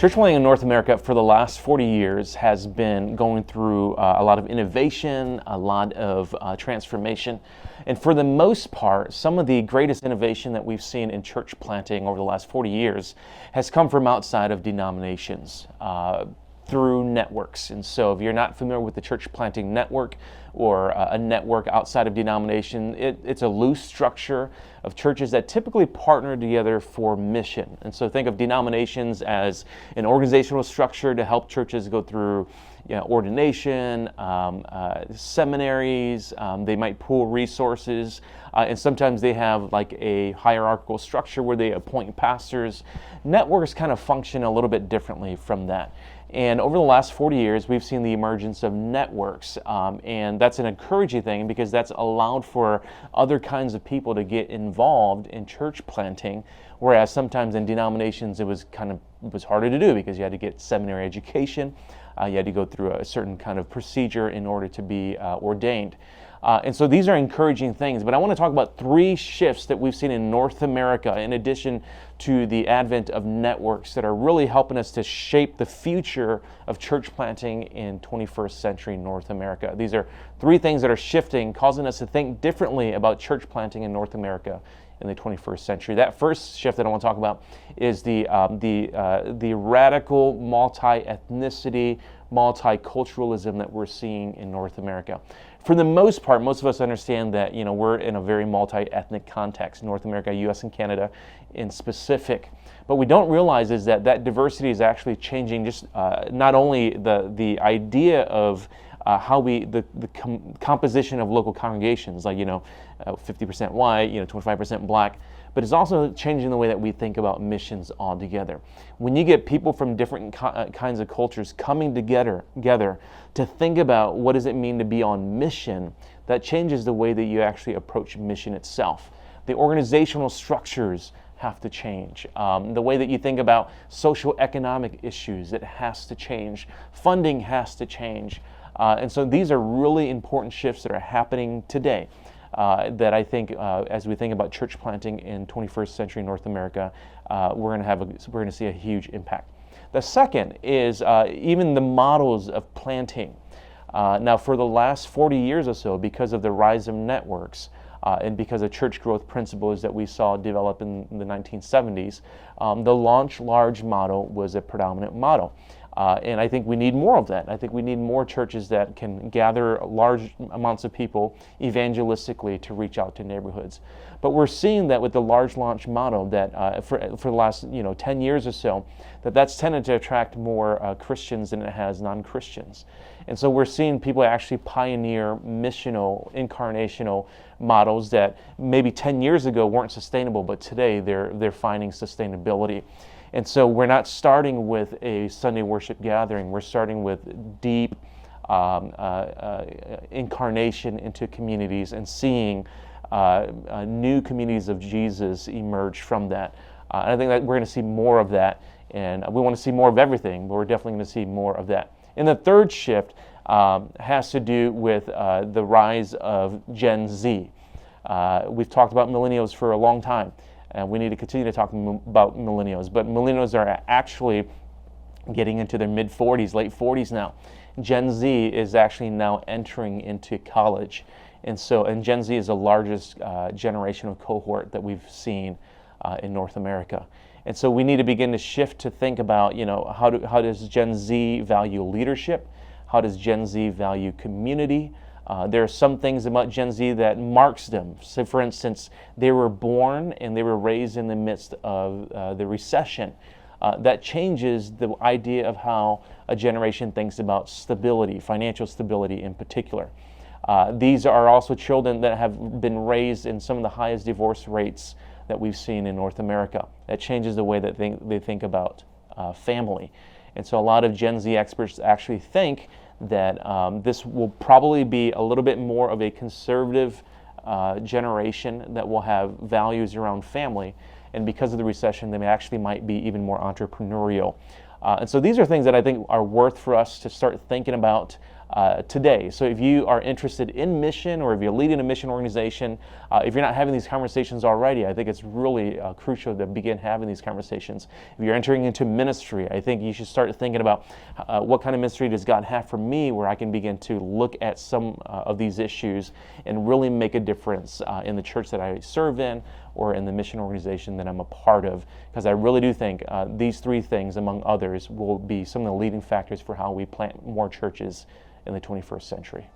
Church planting in North America for the last 40 years has been going through a lot of innovation, a lot of transformation. And for the most part, some of the greatest innovation that we've seen in church planting over the last 40 years has come from outside of denominations, through networks. And so if you're not familiar with the church planting network or a network outside of denomination, it's a loose structure of churches that typically partner together for mission. And so think of denominations as an organizational structure to help churches go through ordination, seminaries, they might pool resources, and sometimes they have like a hierarchical structure where they appoint pastors. Networks kind of function a little bit differently from that. And over the last 40 years, we've seen the emergence of networks, and that's an encouraging thing because that's allowed for other kinds of people to get involved in church planting, whereas sometimes in denominations it was harder to do because you had to get seminary education, you had to go through a certain kind of procedure in order to be ordained. And so these are encouraging things, but I want to talk about three shifts that we've seen in North America in addition to the advent of networks that are really helping us to shape the future of church planting in 21st century North America. These are three things that are shifting, causing us to think differently about church planting in North America in the 21st century. That first shift that I want to talk about is the radical multi-ethnicity, multiculturalism that we're seeing in North America. For the most part, most of us understand that we're in a very multi-ethnic context, North America, U.S. and Canada in specific. But we don't realize is that diversity is actually changing just not only the idea of how the composition of local congregations, like 50% white, 25% black, but it's also changing the way that we think about missions altogether. When you get people from different kinds of cultures coming together to think about what does it mean to be on mission, that changes the way that you actually approach mission itself. The organizational structures have to change. The way that you think about social economic issues, it has to change. Funding has to change. And so these are really important shifts that are happening today. That I think, as we think about church planting in 21st century North America, we're going to see a huge impact. The second is even the models of planting. Now, for the last 40 years or so, because of the rise of networks and because of church growth principles that we saw develop in the 1970s, the launch large model was a predominant model. And I think we need more of that. I think we need more churches that can gather large amounts of people evangelistically to reach out to neighborhoods. But we're seeing that with the large launch model that for the last 10 years or so, that's tended to attract more Christians than it has non-Christians. And so we're seeing people actually pioneer missional, incarnational models that maybe 10 years ago weren't sustainable, but today they're finding sustainability. And so we're not starting with a Sunday worship gathering. We're starting with deep incarnation into communities and seeing new communities of Jesus emerge from that. And I think that we're going to see more of that. And we want to see more of everything, but we're definitely going to see more of that. And the third shift has to do with the rise of Gen Z. We've talked about millennials for a long time. And we need to continue to talk about millennials. But millennials are actually getting into their mid-40s, late 40s now. Gen Z is actually now entering into college. And Gen Z is the largest generational cohort that we've seen in North America. And so we need to begin to shift to think about, how does Gen Z value leadership? How does Gen Z value community? There are some things about Gen Z that marks them. So for instance, they were born and they were raised in the midst of the recession. That changes the idea of how a generation thinks about stability, financial stability in particular. These are also children that have been raised in some of the highest divorce rates that we've seen in North America. That changes the way that they think about family. And so a lot of Gen Z experts actually think that this will probably be a little bit more of a conservative generation that will have values around family, and because of the recession, they actually might be even more entrepreneurial. And so these are things that I think are worth for us to start thinking about today. So if you are interested in mission, or if you're leading a mission organization, if you're not having these conversations already, I think it's really crucial to begin having these conversations. If you're entering into ministry, I think you should start thinking about what kind of ministry does God have for me, where I can begin to look at some of these issues and really make a difference in the church that I serve in, or in the mission organization that I'm a part of, because I really do think these three things, among others, will be some of the leading factors for how we plant more churches in the 21st century.